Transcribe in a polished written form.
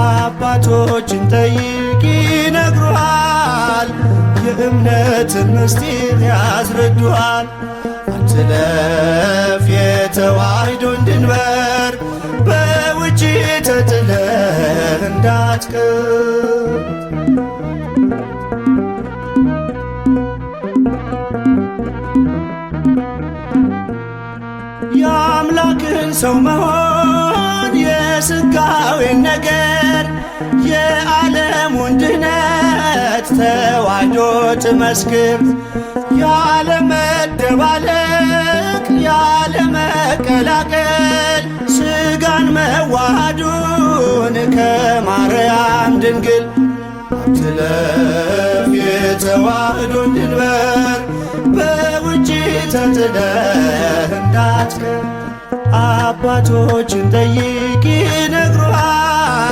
አባቶችን ጠይቅ ይነግሩሃል፣ የእምነትን ምስጢር ያስረዱሃል። አትለፍ የተዋሕዶን ድንበር በውጪ ተጥለህ እንዳትቀር። የአምላክን ሰው መሆን የሥጋዌን ነገር የዓለሙን ድነት ተዋሕዶ ትመስክር። ያለ መደባለቅ ያለ መቀላቀል ሥጋን መዋሃዱን ከማርያም ድንግል። አትለፍ የተዋሕዶን ድንበር በውጪ ተጥለህ እንዳትቀር። አባቶችን ጠይቅ ይነግሩሃል፣